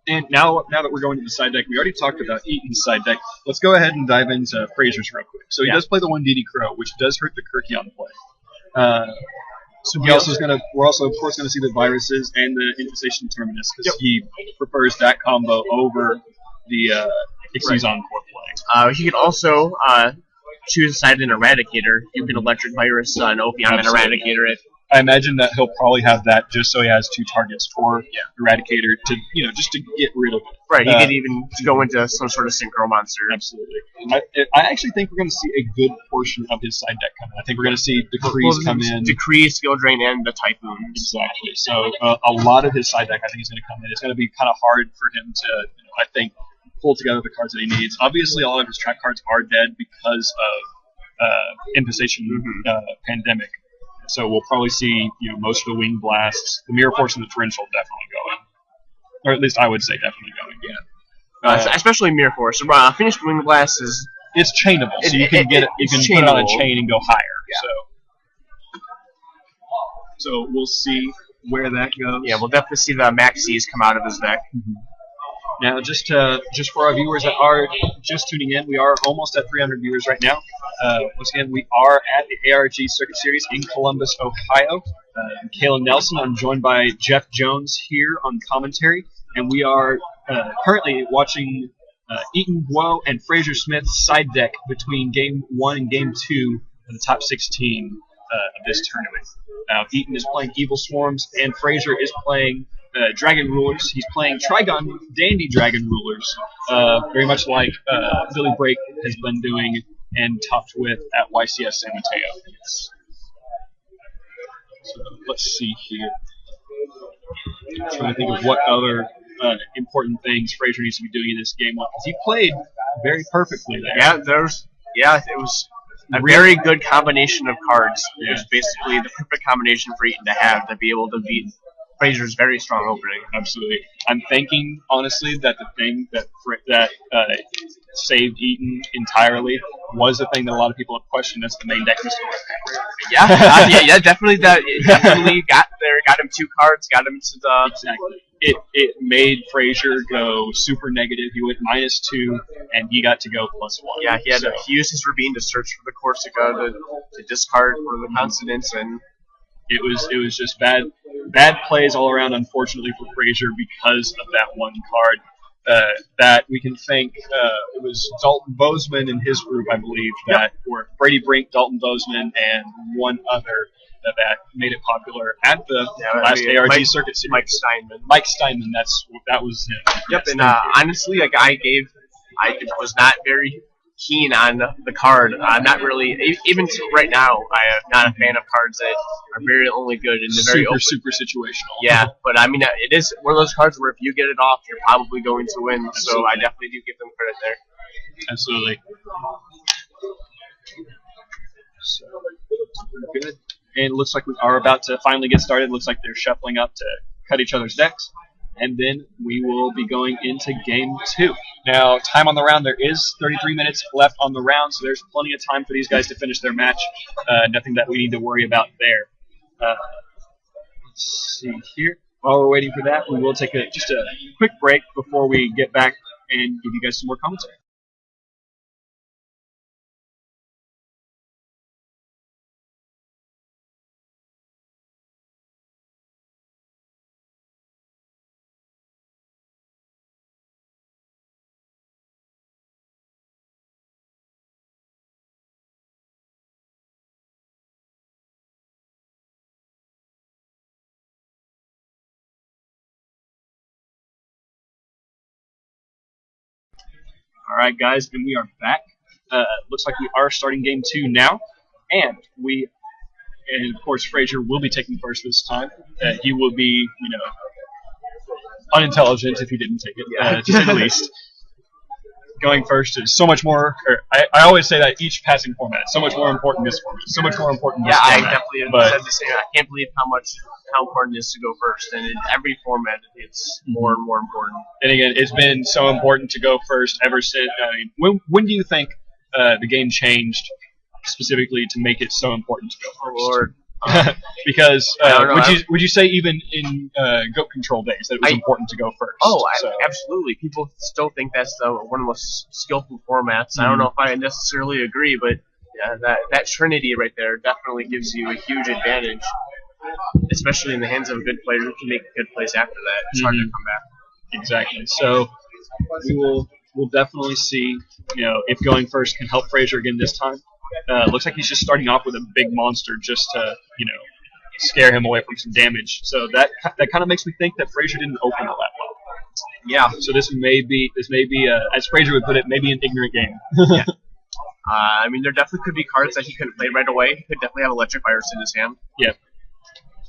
And now that we're going to the side deck, we already talked about Eaton's side deck. Let's go ahead and dive into Frazier's real quick. So he does play the 1 DD Crow, which does hurt the Kirkion play. So we're also of course going to see the viruses and the infestation terminus because he prefers that combo over the Exuzon core play. He can also choose a side in Eradicator. You can Electric Virus an Ophion and Eradicator it. I imagine that he'll probably have that just so he has 2 targets for Eradicator to just to get rid of it. Right, he could even go into some sort of Synchro monster. Absolutely. I actually think we're going to see a good portion of his side deck come in. I think we're going to see Decrees come in. Decrees, Skill Drain, and the Typhoon. Exactly. So a lot of his side deck I think is going to come in. It's going to be kind of hard for him to, I think, pull together the cards that he needs. Obviously, all of his trap cards are dead because of Infestation Pandemic. So we'll probably see, most of the Wing Blasts, the Mirror Force, and the Torrential definitely going, or at least I would say definitely going. Yeah, especially Mirror Force. Finished Wing Blast is it's chainable, so you can get it. You can put it on a chain and go higher. Yeah. So we'll see where that goes. Yeah, we'll definitely see the Maxis come out of his deck. Mm-hmm. Now, just for our viewers that are just tuning in, we are almost at 300 viewers right now. Once again, we are at the ARG Circuit Series in Columbus, Ohio. I'm Kayla Nelson. I'm joined by Jeff Jones here on commentary, and we are currently watching Eaton Guo and Frazier Smith's side deck between Game 1 and Game 2 of the top 16 of this tournament. Eaton is playing Evilswarms, and Frazier is playing Dragon Rulers. He's playing Trigon Dandy Dragon Rulers, very much like Billy Brake has been doing and topped with at YCS San Mateo. So let's see here. I'm trying to think of what other important things Frazier needs to be doing in this game. Because he played very perfectly there. It was a very good combination of cards. It was basically the perfect combination for Eaton to have to be able to beat Frazier's very strong opening. Absolutely. I'm thinking, honestly, that the thing that saved Eaton entirely was the thing that a lot of people have questioned as the main deck mystery. Yeah, definitely. It definitely got him 2 cards, got him to the... Exactly. It made Frazier go super negative. He went -2, and he got to go +1. Yeah, he used his Rabine to search for the Corsica to discard for the Consonants, and it was just bad plays all around, unfortunately, for Frazier because of that one card. That we can thank, it was Dalton Bozeman and his group, I believe, that were Brady Brink, Dalton Bozeman, and one other that made it popular at the last ARG Circuit Series. Mike Steinman, that was him. Yep, yes, and honestly, I was not very keen on the card. I'm not really, even to right now, I am not a fan of cards that are very only good in the very super situational. Yeah, but I mean, it is one of those cards where if you get it off, you're probably going to win. Absolutely. So I definitely do give them credit there. Absolutely. So, good. And it looks like we are about to finally get started. It looks like they're shuffling up to cut each other's decks. And then we will be going into Game 2. Now, time on the round, there is 33 minutes left on the round, so there's plenty of time for these guys to finish their match. Nothing that we need to worry about there. Let's see here. While we're waiting for that, we will take just a quick break before we get back and give you guys some more commentary. All right, guys, and we are back. Looks like we are starting Game 2 now, and of course, Frazier will be taking first this time. He will be, unintelligent if he didn't take it, to say the least. Going first is so much more. I always say that each passing format is so much more important this format. So much more important. Yeah, I definitely said the same. I can't believe how important it is to go first, and in every format, it's more and more important. And again, it's been so important to go first ever since. I mean, when do you think the game changed specifically to make it so important to go first? Oh, Lord. Because I don't know, would you say even in goat control days that it was important to go first? Absolutely. People still think that's one of the most skillful formats. I don't know if I necessarily agree, but yeah, that trinity right there definitely gives you a huge advantage, especially in the hands of a good player who can make good plays after that. It's hard to come back. Exactly. So we'll definitely see, if going first can help Frazier again this time. Looks like he's just starting off with a big monster just to, scare him away from some damage. So that kind of makes me think that Frazier didn't open all that well. Yeah. So this may be as Frazier would put it, maybe an ignorant game. Yeah. I mean, there definitely could be cards that he couldn't play right away. He could definitely have Electric Virus in his hand. Yeah.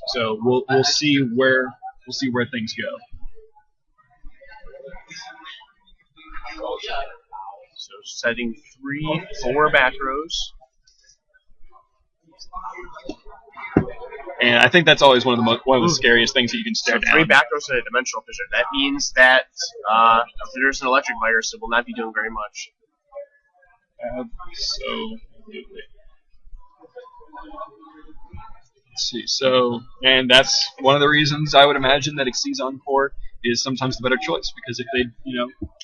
So we'll see where things go. So setting 3-4 back rows. And I think that's always one of the scariest things that you can stare down. 3 back rows at a Dimensional Fissure. That means that if there's an Electric Virus, it will not be doing very much. Absolutely. Let's see. So, and that's one of the reasons I would imagine that Xyz Encore is sometimes the better choice, because if they,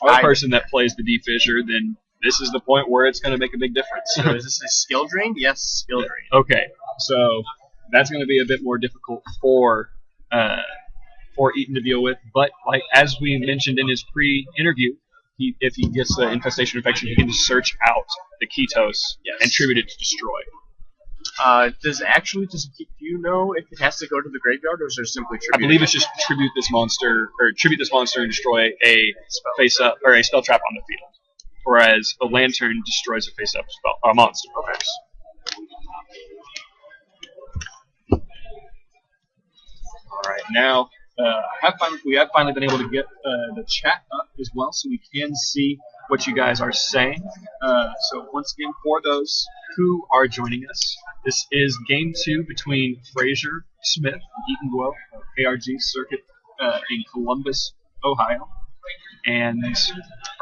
are a person that plays the D-Fissure, then this is the point where it's going to make a big difference. So is this a skill drain? Yes, skill drain. Okay, so that's going to be a bit more difficult for Eaton to deal with. But as we mentioned in his pre-interview, if he gets the Infestation Infection, he can just search out the Ketos and tribute it to destroy. Do you know if it has to go to the graveyard, or is there simply tribute? I believe it's just tribute this monster and destroy a face-up or a spell trap on the field. Whereas the Lantern destroys a face-up monster. Okay. All right, now we have finally been able to get the chat up as well, so we can see what you guys are saying. So once again, for those who are joining us, this is Game 2 between Frazier Smith and Eaton Guo of ARG Circuit in Columbus, Ohio. And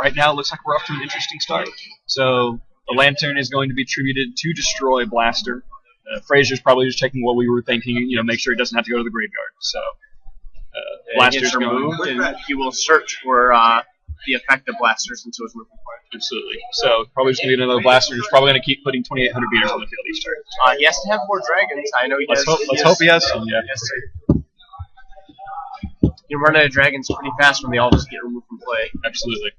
right now it looks like we're off to an interesting start. So the Lantern is going to be tributed to destroy Blaster. Frazier's probably just checking what we were thinking, make sure it doesn't have to go to the graveyard. So Blaster's removed, and he will search for the effect of Blaster since it was moving forward. Absolutely. So probably just going to get another Blaster. He's probably going to keep putting 2,800 meters on the field each turn. He has to have more dragons. I know he does. Let's hope he has some. Yeah. Yes, sir. You run out of dragons pretty fast when they all just get removed from play. Absolutely.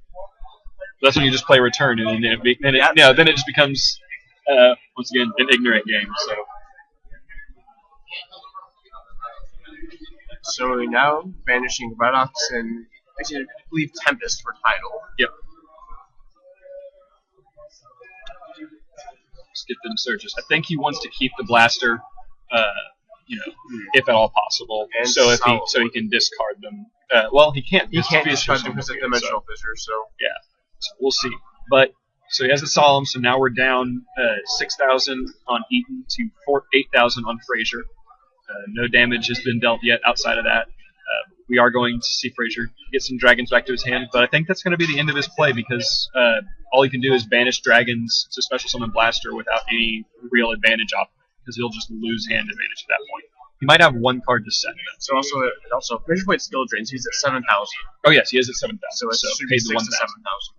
That's when you just play return, and then it just becomes once again an ignorant game. So now banishing Redox and actually I believe Tempest for title. Yep. Just get them searches. I think he wants to keep the Blaster, if at all possible. And so he can discard them. He can't. He can't discard them because of Dimensional Fissure. So yeah, so we'll see. But so he has the Solemn. So now we're down 6,000 on Eaton to 8,000 on Frazier. No damage has been dealt yet outside of that. We are going to see Frazier get some dragons back to his hand, but I think that's going to be the end of his play because all he can do is banish dragons to special summon Blaster without any real advantage off him, because he'll just lose hand advantage at that point. He might have one card to set. So also Frazier played skill drains. He's at 7,000. Oh yes, he is at 7,000. So it should be 6,000 to 7,000.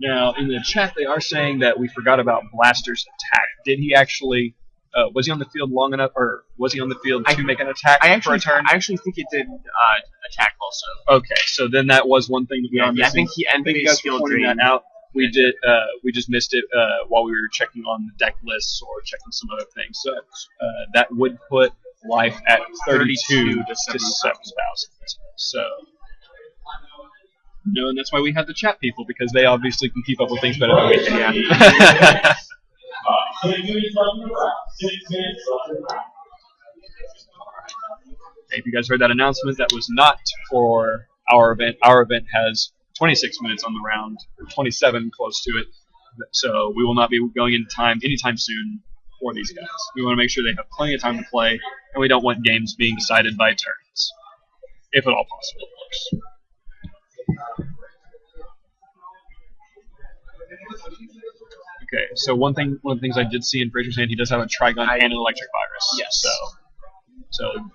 Now, in the chat, they are saying that we forgot about Blaster's attack. Did he actually, was he on the field long enough, or was he on the field to make an attack for a turn? I actually think it did attack also. Okay, so then that was one thing that we are missing. I think he ended his skill drain. That out. We did. We just missed it while we were checking on the deck lists or checking some other things. So that would put life at 32 to 7,000. So. No, and that's why we have the chat people, because they obviously can keep up with things better than we can. If you guys heard that announcement, that was not for our event. Our event has 26 minutes on the round, or 27 close to it. So we will not be going into time anytime soon for these guys. We want to make sure they have plenty of time to play, and we don't want games being decided by turns, if at all possible, of course. Okay, so one of the things I did see in Frazier's hand, he does have a Trigun and an Electric Virus. Yes. So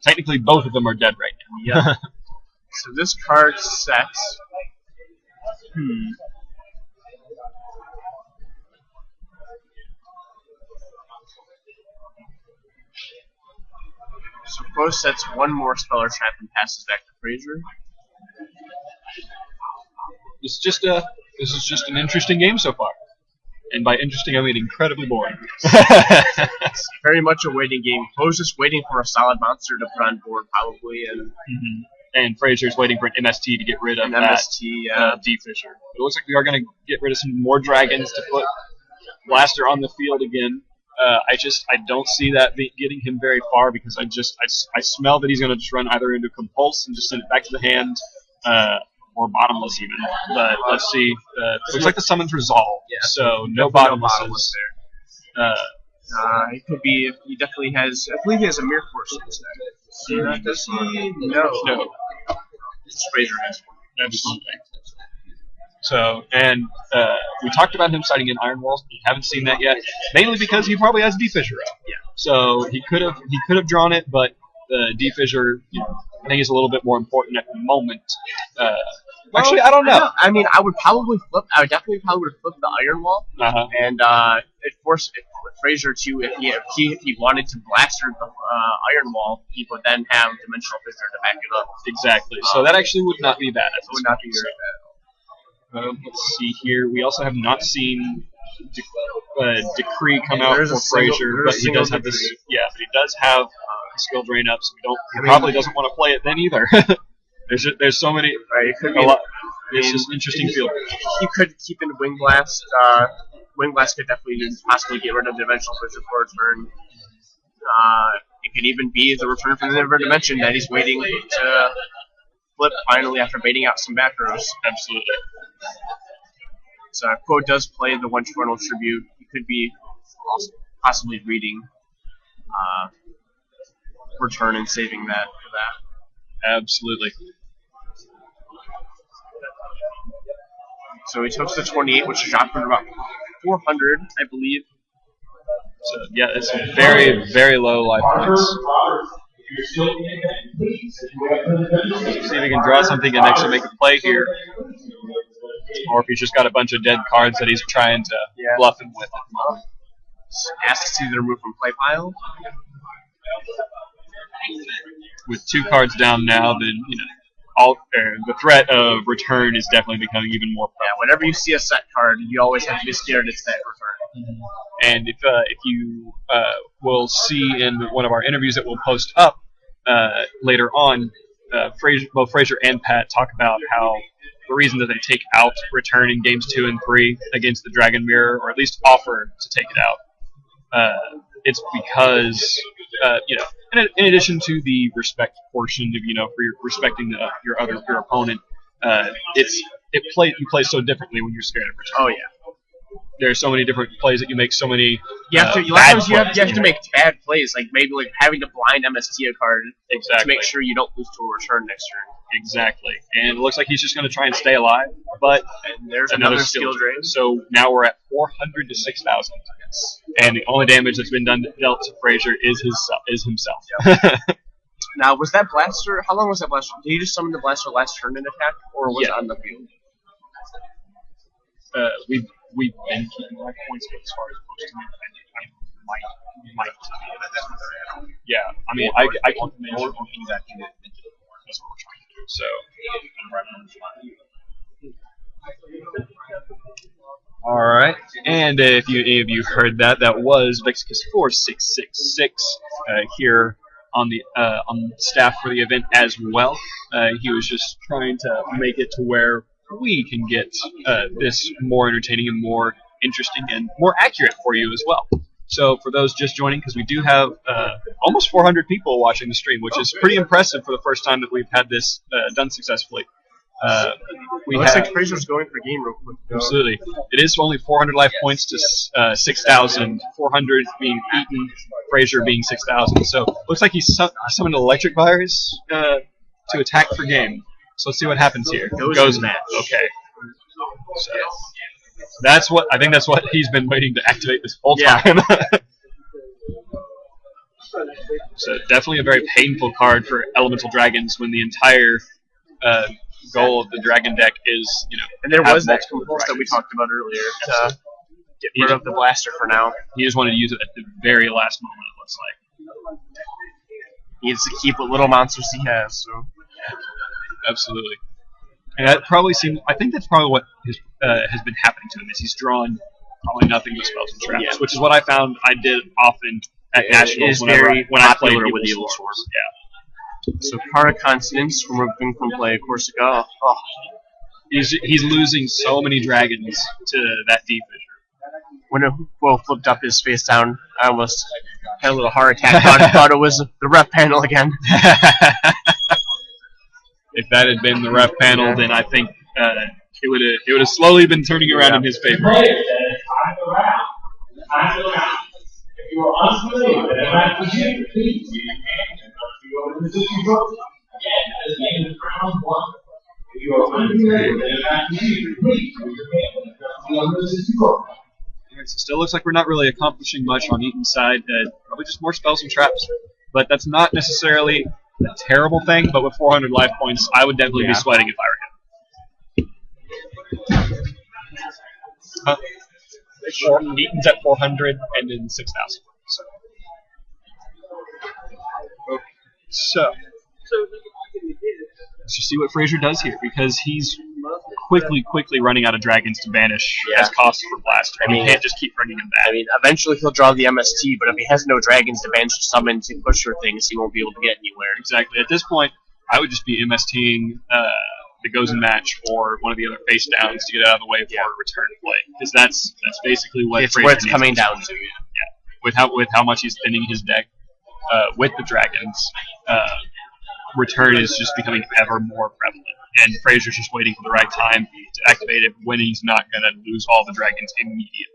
technically both of them are dead right now. Yeah. So this card sets. So Pro sets one more Speller Trap and passes back to Frazier. This is just an interesting game so far. And by interesting, I mean incredibly boring. It's very much a waiting game. Poe's just waiting for a solid monster to put on board, probably, and Frazier's waiting for an MST to get rid of D-Fisher. It looks like we are going to get rid of some more dragons to put Blaster on the field again. I don't see that getting him very far because I smell that he's going to just run either into Compulse and just send it back to the hand, or Bottomless even. But let's see. Looks like the summon's resolved, so no Bottomlesses. It could be. He definitely has. I believe he has a Mirror Force instead. Does he? No. Frazier has one. Absolutely. So, and we talked about him citing in Iron Walls. We haven't seen that yet, mainly because he probably has D-Fissure up. Yeah. So he could have drawn it, but the D-Fissure, I think, is a little bit more important at the moment. Actually, I don't know. I mean, I would definitely flip the Iron Wall, and it forced Frazier to, if he wanted to blaster the Iron Wall, he would then have Dimensional Fissure to back it up. Exactly. So that actually would not be bad. It would not be very bad. Let's see here. We also have not seen Decree come out for Frazier, but he does have this. Yeah, but he does have skill drain up, so he probably doesn't want to play it then either. There's so many. Right, it could be a lot. It's just an interesting field. He could keep in Wing Blast. Wing Blast could definitely possibly get rid of Dimensional Fissure for a turn. It could even be the return from the Never Dimension that he's waiting to flip finally after baiting out some back rows. Absolutely. So if Quo does play the One Tornal Tribute, he could be possibly reading return and saving that for that. Absolutely. So he took the 28, which is dropped from about 400, I believe. So yeah, it's very, very low life points. See if he can draw something and actually make a play here. Or if he's just got a bunch of dead cards that he's trying to bluff him with at the moment. Asks you to remove from play pile. With 2 cards down now, then the threat of return is definitely becoming even more prevalent. Yeah, whenever you see a set card, you always have to be scared it's that return. And if you will see in one of our interviews that we'll post up later on, both Frazier and Pat talk about how the reason that they take out return in games 2 and 3 against the Dragon Mirror, or at least offer to take it out, it's because in addition to the respect portion of for respecting your opponent, you play so differently when you're scared of return. Oh yeah. There are so many different plays that you make. So many. You have to make bad plays, like maybe having to blind MST a card to make sure you don't lose to a return next turn. Exactly, and it looks like he's just going to try and stay alive. But there's another skill drain. So now we're at 400 to 6,000. Yes. And the only damage that's been dealt to Frazier is himself. Yep. Now, was that blaster? How long was that blaster? Did he just summon the blaster last turn and attack, or was it on the field? We've been keeping life points, but as far as posting it, I might. Yeah, I mean, I can mention that in it. That's what we're trying to do. So, all right. And if any of you heard that was Vexicus 4666 here on the staff for the event as well. He was just trying to make it to where we can get this more entertaining and more interesting and more accurate for you as well. So for those just joining, because we do have almost 400 people watching the stream, which is pretty impressive for the first time that we've had this done successfully. Looks like Frazier's going for game real quick. Absolutely. It is only 400 life points to 6,000. 400 being Eaton, Frazier being 6,000. So looks like he's summoned an electric virus to attack for game. So let's see what happens here. Goes match. Okay. So that's what I think. That's what he's been waiting to activate this whole time. So definitely a very painful card for Elemental Dragons when the entire goal of the Dragon deck is, and there was that compulse that we talked about earlier to get rid of the blaster for now. He just wanted to use it at the very last moment, it looks like. He needs to keep what little monsters he has. So. Absolutely. And that probably I think that's probably what has been happening to him, is he's drawn probably nothing but spells and traps, which is what I found I did often at Nationals when I played with the Evilswarm. Yeah. So Kara Consonance removing from play Corsica. Oh. He's losing so many dragons to that deep vision. When it flipped up his face down, I almost had a little heart attack. Thought it was the ref panel again. If that had been the ref panel, then I think it would have slowly been turning around in his favor. If you are unfamiliar with ARGCS, please use your hand to the Again, that is named round 1. If you are unfamiliar with ARGCS, please use your hand to the Alright, so still looks like we're not really accomplishing much on Eaton's side. Probably just more spells and traps. But that's not necessarily a terrible thing, but with 400 life points, I would definitely be sweating if I were him. Eaton's at 400 and then 6,000. So let's just see what Frazier does here, because he's quickly running out of dragons to banish as costs for blaster. I mean, he can't just keep bringing them back. I mean, eventually he'll draw the MST, but if he has no dragons to banish summon to push for things, he won't be able to get anywhere. Exactly. At this point, I would just be MSTing the goes in match or one of the other face downs to get it out of the way for a return play, because that's basically what it's where it's coming down to. Yeah, with how much he's thinning his deck with the dragons, return is just becoming ever more prevalent, and Frazier's just waiting for the right time to activate it when he's not going to lose all the dragons immediately.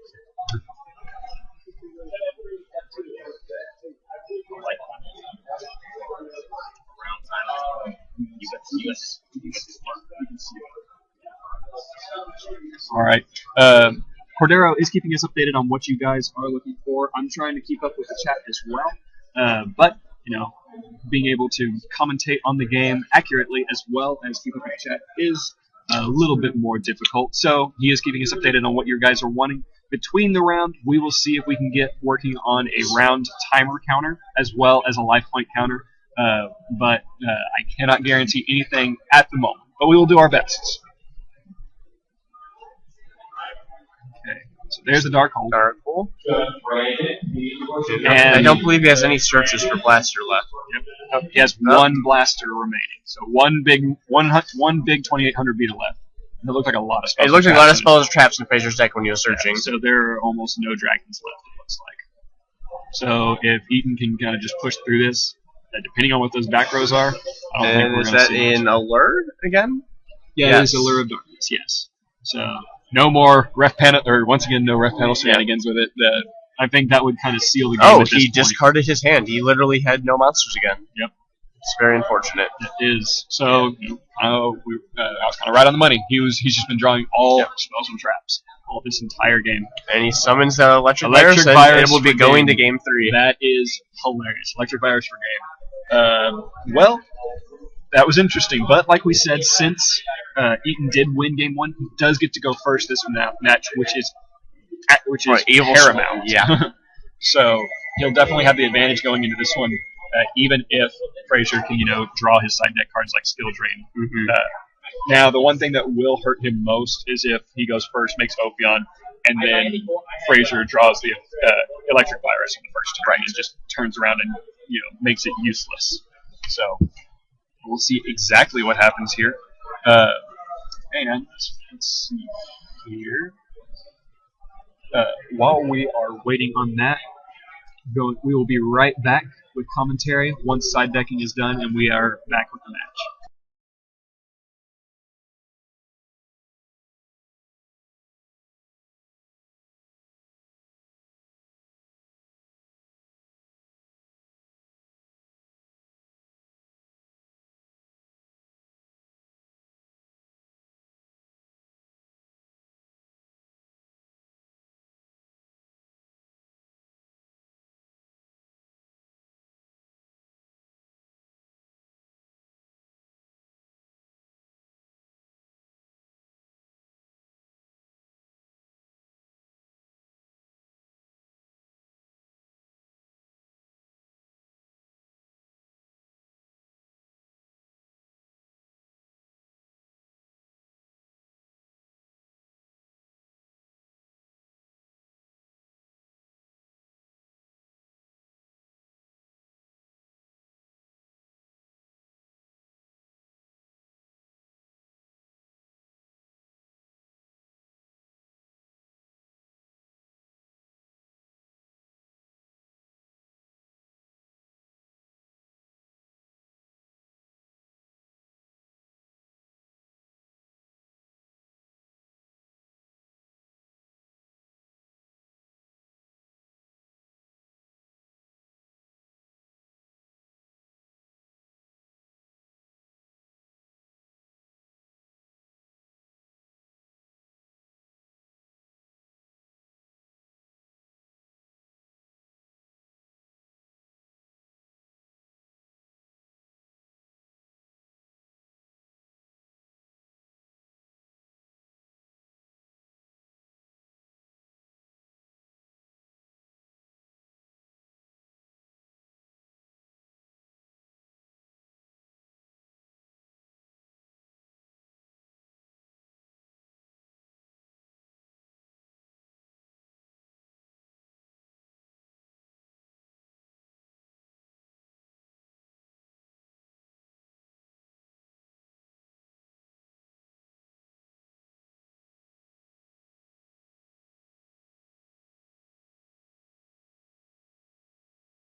All right. Cordero is keeping us updated on what you guys are looking for. I'm trying to keep up with the chat as well. But, being able to commentate on the game accurately as well as keep up with the chat is a little bit more difficult. So he is keeping us updated on what you guys are wanting. Between the round, we will see if we can get working on a round timer counter as well as a life point counter. But I cannot guarantee anything at the moment. But we will do our best. Okay, so there's the Dark Hole. Dark Hole. And I don't believe he has any searches for blaster left. Yep. He has one blaster remaining. So one big 2,800 beta left. And it looked like a lot of spells. It looked like a lot of spells and traps in Frazier's deck when he was searching. Yeah, so there are almost no dragons left, it looks like. So if Eaton can kind of just push through this, depending on what those back rows are, I don't think we're going to see. Is that in Allure again? Yeah, yes. It is Allure of Darkness, yes. So no more ref panel, or once again, no ref panel shenanigans with it. I think that would kind of seal the game. Oh, he discarded his hand. He literally had no monsters again. Yep. It's very unfortunate. It is. So I was kind of right on the money. He's just been drawing all spells and traps all this entire game. And he summons the Electric Virus, and it will be going to Game 3. That is hilarious. Electric Virus for game. Well, that was interesting. But like we said, since Eaton did win Game 1, he does get to go first this match, which is paramount. Yeah. So he'll definitely have the advantage going into this one, even if Frazier can, draw his side deck cards like Skill Drain. Mm-hmm. Now, the one thing that will hurt him most is if he goes first, makes Ophion, and then Frazier draws the Electric Virus on the first turn, and just turns around and makes it useless. So we'll see exactly what happens here. And let's see here. While we are waiting on that, We will be right back with commentary once side decking is done, and we are back with the match.